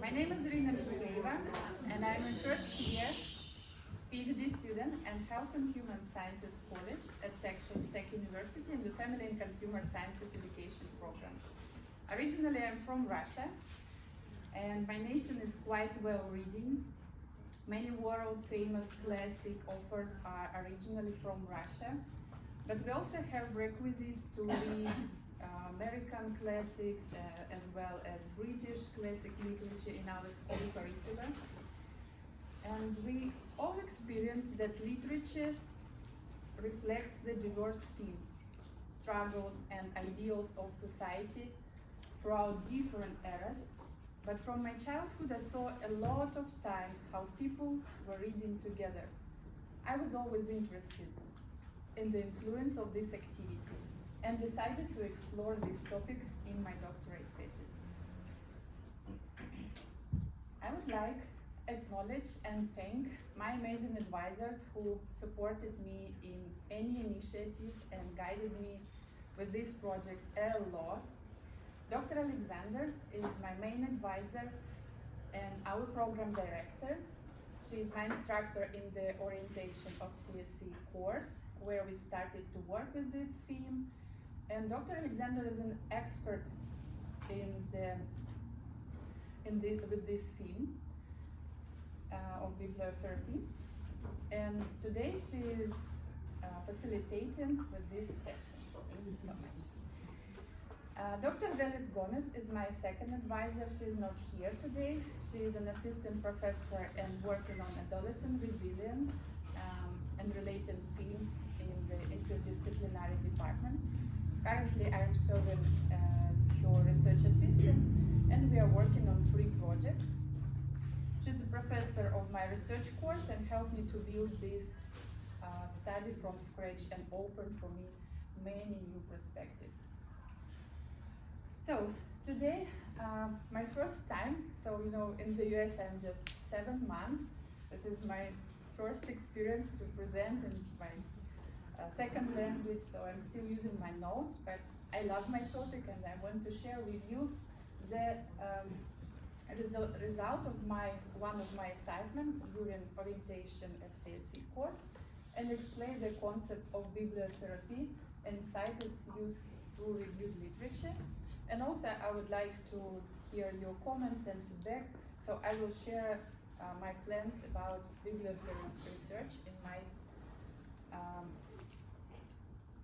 My name is Irina Mikhailova, and I'm a first year PhD student and Health and Human Sciences College at Texas Tech University in the Family and Consumer Sciences Education program. Originally, I'm from Russia, and my nation is quite well reading. Many world-famous classic authors are originally from Russia, but we also have requisites to read American classics as well as British classic literature in our school curriculum. And we all experience that literature reflects the diverse themes, struggles, and ideals of society throughout different eras. But from my childhood, I saw a lot of times how people were reading together. I was always interested in the influence of this activity and decided to explore this topic in my doctorate thesis. I would like to acknowledge and thank my amazing advisors who supported me in any initiative and guided me with this project a lot. Dr. Alexander is my main advisor and our program director. She is my instructor in the orientation of CSE course, where we started to work with this theme. And Dr. Alexander is an expert with this theme of bibliotherapy. And today she is facilitating with this session. Thank you so much. Dr. Velis Gomez is my second advisor. She is not here today. She is an assistant professor and working on adolescent resilience and related themes in the interdisciplinary department. Currently, I am serving as her research assistant, and we are working on 3 projects. She's a professor of my research course and helped me to build this study from scratch and open for me many new perspectives. So today, my first time, so in the US I'm just 7 months. This is my first experience to present in my second language, so I'm still using my notes, but I love my topic and I want to share with you the result of one of my assignments during orientation of CSE course and explain the concept of bibliotherapy and cite its use through reviewed literature. And also I would like to hear your comments and feedback, so I will share my plans about bibliotherapy research in my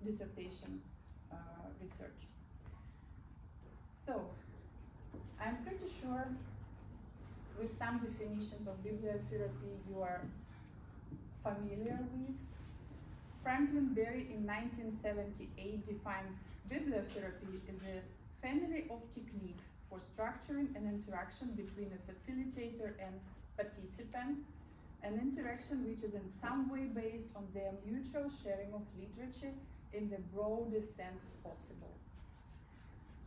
dissertation research. So, I'm pretty sure with some definitions of bibliotherapy you are familiar with. Franklin Berry in 1978 defines bibliotherapy as a family of techniques for structuring an interaction between a facilitator and participant, an interaction which is in some way based on their mutual sharing of literature in the broadest sense possible.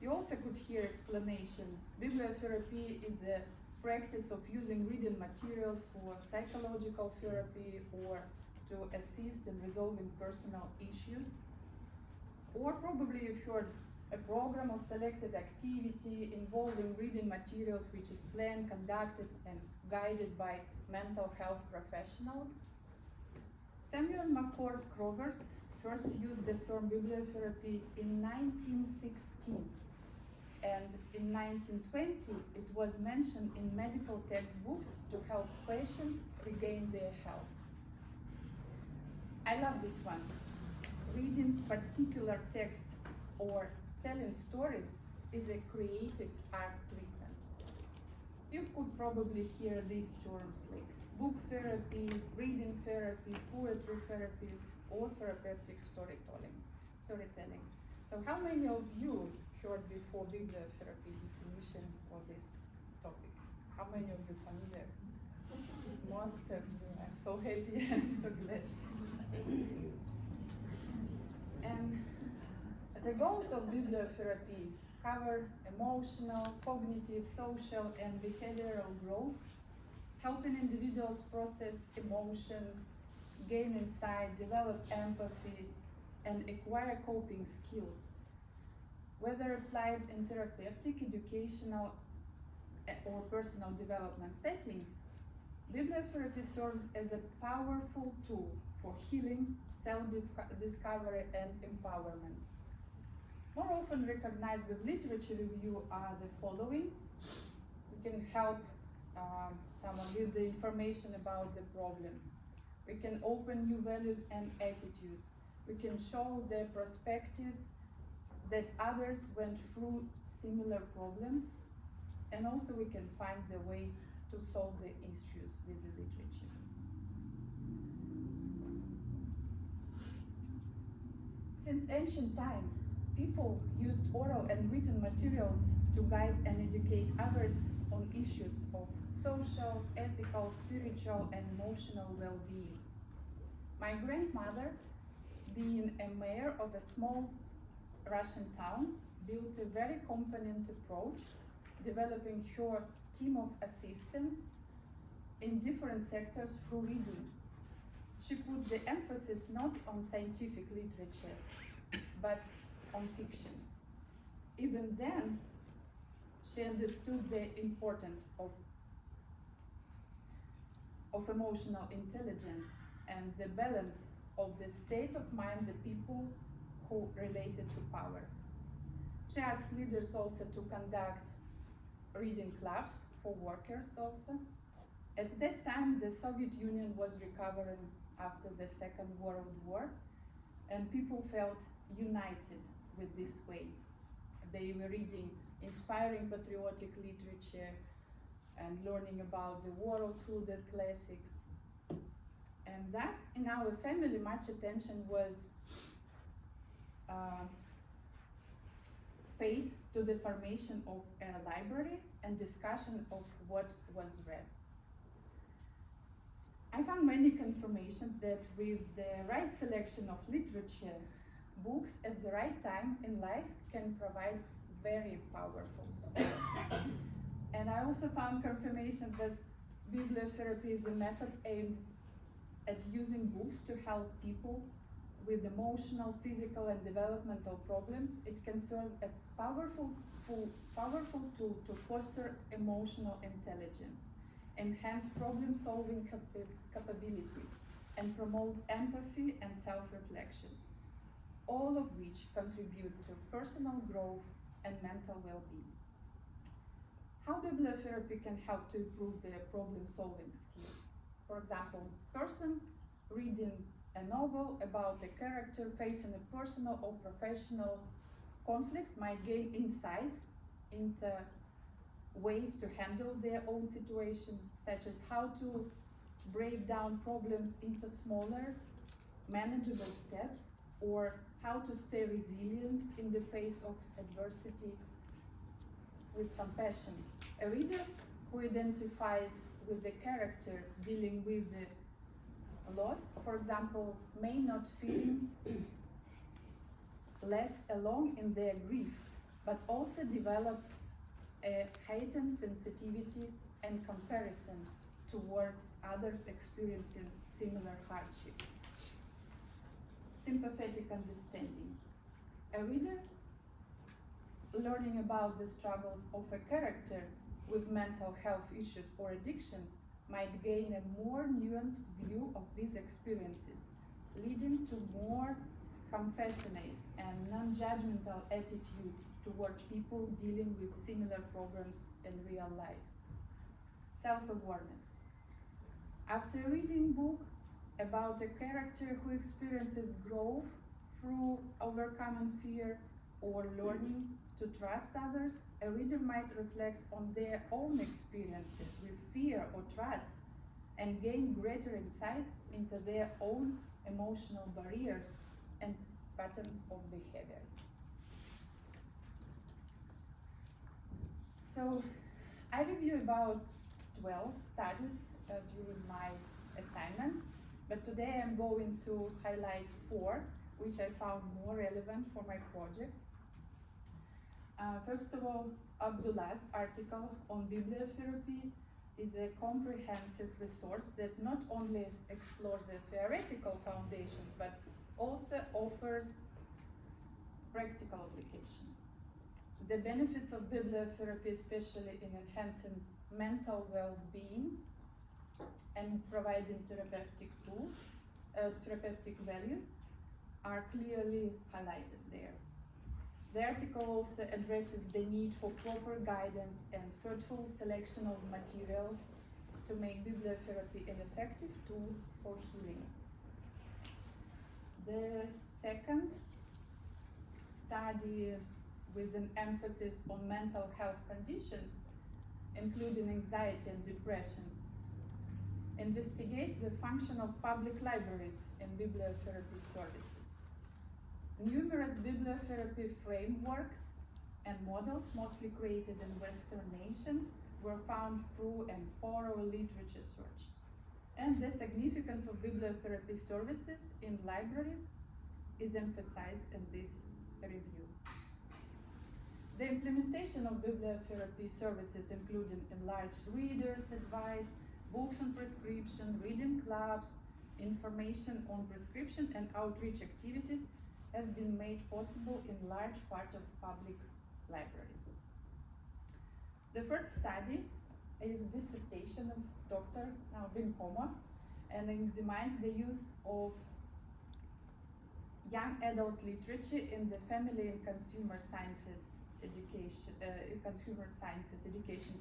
You also could hear explanation. Bibliotherapy is a practice of using reading materials for psychological therapy or to assist in resolving personal issues. Or probably you've heard a program of selected activity involving reading materials which is planned, conducted, and guided by mental health professionals. Samuel McCord Crovers first used the term bibliotherapy in 1916, and in 1920 it was mentioned in medical textbooks to help patients regain their health. I love this one. Reading particular text or telling stories is a creative art treatment. You could probably hear these terms like book therapy, reading therapy, poetry therapy, or therapeutic storytelling. So how many of you heard before bibliotherapy definition for this topic? How many of you familiar? Most of you. I'm so happy and so glad. And the goals of bibliotherapy cover emotional, cognitive, social, and behavioral growth, helping individuals process emotions, gain insight, develop empathy, and acquire coping skills. Whether applied in therapeutic, educational, or personal development settings, bibliotherapy serves as a powerful tool for healing, self-discovery, and empowerment. More often recognized with literature review are the following. We can help someone with the information about the problem. We can open new values and attitudes. We can show the perspectives that others went through similar problems, and also we can find the way to solve the issues with the literature. Since ancient time, people used oral and written materials to guide and educate others on issues of social, ethical, spiritual, and emotional well-being. My grandmother, being a mayor of a small Russian town, built a very competent approach, developing her team of assistants in different sectors through reading. She put the emphasis not on scientific literature, but on fiction. Even then, she understood the importance of emotional intelligence and the balance of the state of mind the people who related to power. She asked leaders also to conduct reading clubs for workers also. At that time, the Soviet Union was recovering after the Second World War, and people felt united with this way. They were reading inspiring patriotic literature and learning about the world through the classics. And thus, in our family, much attention was paid to the formation of a library and discussion of what was read. I found many confirmations that with the right selection of literature, books at the right time in life can provide very powerful support. And I also found confirmation that bibliotherapy is a method aimed at using books to help people with emotional, physical, and developmental problems. It can serve a powerful tool to foster emotional intelligence, enhance problem-solving capabilities, and promote empathy and self-reflection, all of which contribute to personal growth and mental well-being. How bibliotherapy can help to improve their problem-solving skills? For example, person reading a novel about a character facing a personal or professional conflict might gain insights into ways to handle their own situation, such as how to break down problems into smaller, manageable steps, or how to stay resilient in the face of adversity with compassion. A reader who identifies with the character dealing with the loss, for example, may not feel less alone in their grief, but also develop a heightened sensitivity and comparison toward others experiencing similar hardships. Sympathetic understanding. A reader learning about the struggles of a character with mental health issues or addiction might gain a more nuanced view of these experiences, leading to more compassionate and non-judgmental attitudes toward people dealing with similar problems in real life. Self-awareness. After reading a book about a character who experiences growth through overcoming fear or learning to trust others, a reader might reflect on their own experiences with fear or trust and gain greater insight into their own emotional barriers and patterns of behavior. So I reviewed about 12 studies during my assignment, but today I'm going to highlight 4 which I found more relevant for my project. First of all, Abdullah's article on bibliotherapy is a comprehensive resource that not only explores the theoretical foundations, but also offers practical application. The benefits of bibliotherapy, especially in enhancing mental well-being and providing therapeutic values, are clearly highlighted there. The article also addresses the need for proper guidance and thoughtful selection of materials to make bibliotherapy an effective tool for healing. The second study, with an emphasis on mental health conditions, including anxiety and depression, investigates the function of public libraries in bibliotherapy services. Numerous bibliotherapy frameworks and models, mostly created in Western nations, were found through a thorough literature search. And the significance of bibliotherapy services in libraries is emphasized in this review. The implementation of bibliotherapy services, including enlarged readers' advice, books on prescription, reading clubs, information on prescription and outreach activities, has been made possible in large part of public libraries. The third study is dissertation of Dr. Binkoma, and examines the use of young adult literature in the family and consumer sciences education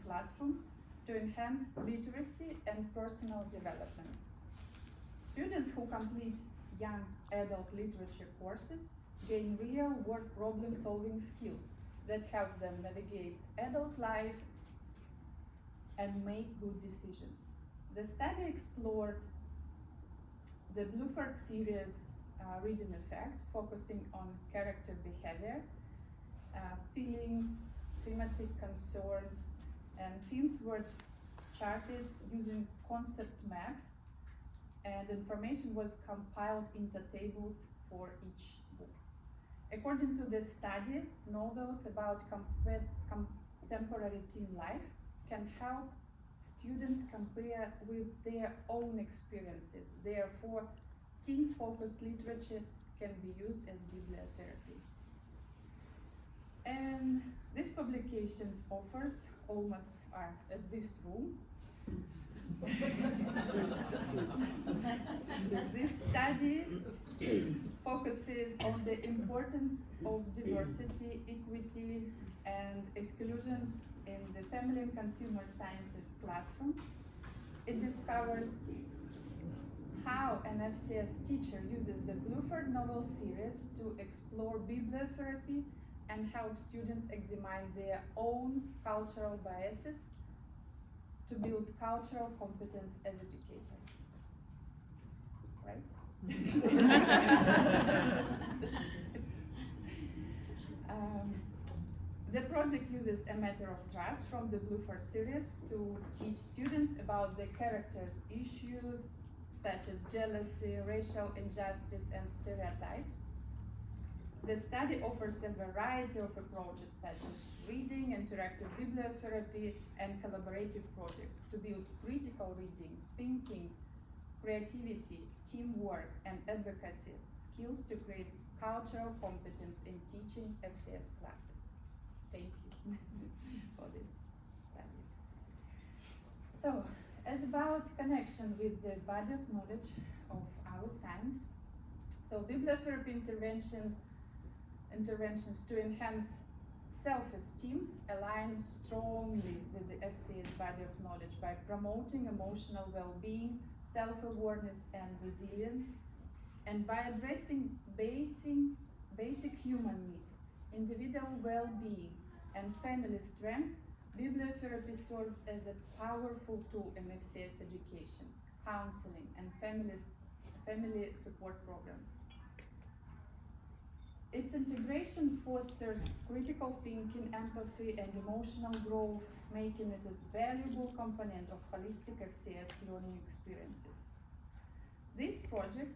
classroom to enhance literacy and personal development. Students who complete young adult literature courses gain real-world problem-solving skills that help them navigate adult life and make good decisions. The study explored the Bluford series reading effect, focusing on character behavior, feelings, thematic concerns, and themes were charted using concept maps, and information was compiled into tables for each book. According to the study, novels about contemporary teen life can help students compare with their own experiences. Therefore, teen-focused literature can be used as bibliotherapy. And these publications offers almost are at this room. This study focuses on the importance of diversity, equity, and inclusion in the family and consumer sciences classroom. It discovers how an FCS teacher uses the Bluford novel series to explore bibliotherapy and help students examine their own cultural biases to build cultural competence as educators. Right? The project uses a matter of trust from the Bluford series to teach students about the characters' issues such as jealousy, racial injustice, and stereotypes. The study offers a variety of approaches such as reading, interactive bibliotherapy, and collaborative projects to build critical reading, thinking, creativity, teamwork, and advocacy skills to create cultural competence in teaching FCS classes. Thank you for this study. So, as about connection with the body of knowledge of our science, so bibliotherapy interventions to enhance self-esteem align strongly with the FCS body of knowledge by promoting emotional well-being, self-awareness, and resilience, and by addressing basic human needs, individual well-being, and family strengths. Bibliotherapy serves as a powerful tool in FCS education, counseling, and family support programs. Its integration fosters critical thinking, empathy, and emotional growth, making it a valuable component of holistic FCS learning experiences. This project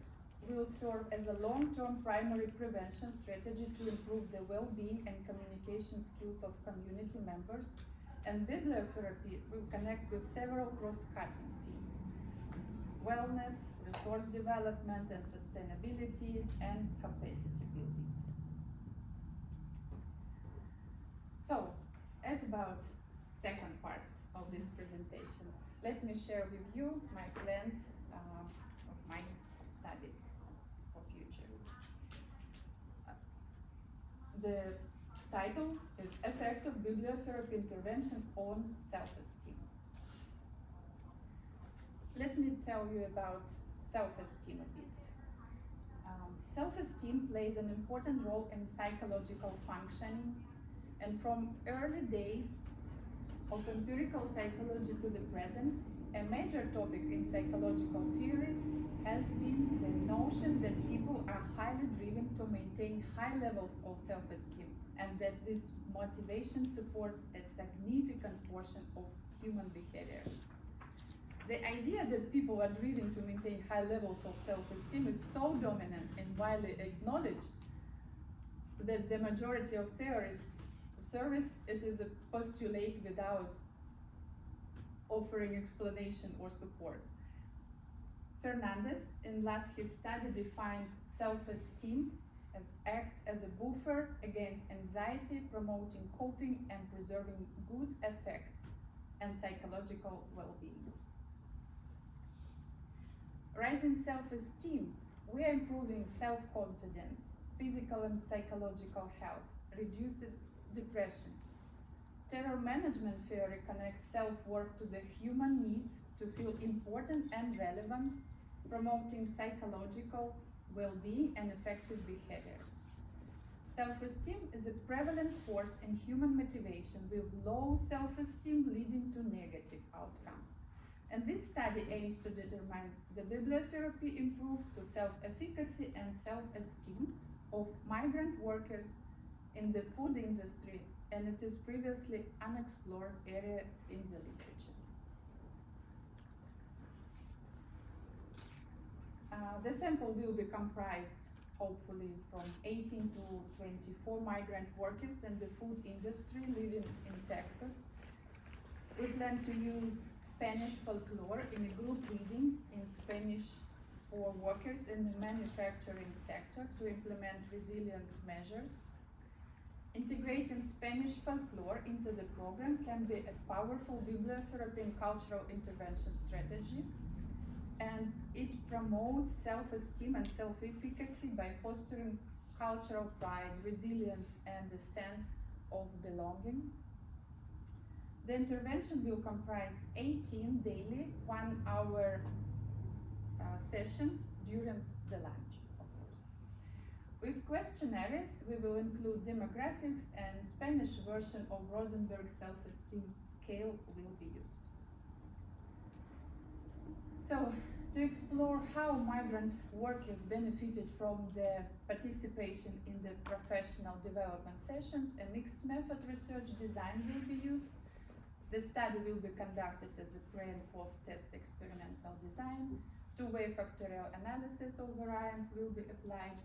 will serve as a long-term primary prevention strategy to improve the well-being and communication skills of community members, and bibliotherapy will connect with several cross-cutting themes: wellness, resource development and sustainability, and capacity building. So, as about second part of this presentation, let me share with you my plans of my study for future. The title is Effective Bibliotherapy Intervention on Self-Esteem. Let me tell you about self-esteem a bit. Self-esteem plays an important role in psychological functioning, and from early days of empirical psychology to the present, a major topic in psychological theory has been the notion that people are highly driven to maintain high levels of self-esteem, and that this motivation supports a significant portion of human behavior. The idea that people are driven to maintain high levels of self-esteem is so dominant and widely acknowledged that the majority of theorists service it as a postulate without offering explanation or support. Fernandez, in last his study, defined self-esteem as acts as a buffer against anxiety, promoting coping and preserving good affect and psychological well-being. Rising self-esteem, we are improving self-confidence, physical and psychological health, reduced depression. Terror management theory connects self-worth to the human needs to feel important and relevant, promoting psychological well-being and effective behavior. Self-esteem is a prevalent force in human motivation, with low self-esteem leading to negative outcomes. And this study aims to determine the bibliotherapy improves to self-efficacy and self-esteem of migrant workers in the food industry, and it is previously unexplored area in the literature. The sample will be comprised, hopefully, from 18 to 24 migrant workers in the food industry living in Texas. We plan to use Spanish folklore in a group reading in Spanish for workers in the manufacturing sector to implement resilience measures. Integrating Spanish folklore into the program can be a powerful bibliotherapy and cultural intervention strategy, and it promotes self-esteem and self-efficacy by fostering cultural pride, resilience, and a sense of belonging. The intervention will comprise 18 daily 1-hour sessions during the lunch, of course. With questionnaires, we will include demographics, and Spanish version of Rosenberg self-esteem scale will be used. So, to explore how migrant workers benefited from the participation in the professional development sessions, a mixed method research design will be used. The study will be conducted as a pre- and post-test experimental design. Two-way factorial analysis of variance will be applied,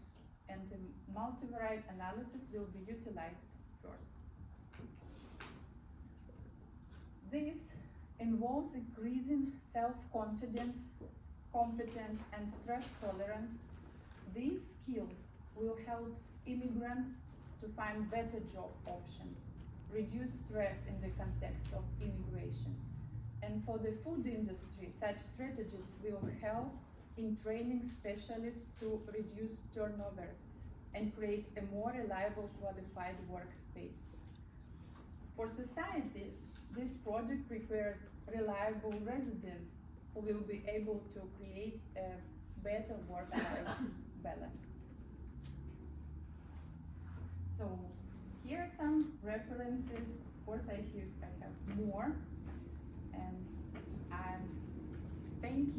and a multivariate analysis will be utilized first. This involves increasing self-confidence, competence, and stress tolerance. These skills will help immigrants to find better job options, reduce stress in the context of immigration. And for the food industry, such strategies will help in training specialists to reduce turnover and create a more reliable, qualified workspace. For society, this project requires reliable residents who will be able to create a better work-life balance. So here are some references. Of course, I have more, and thank you.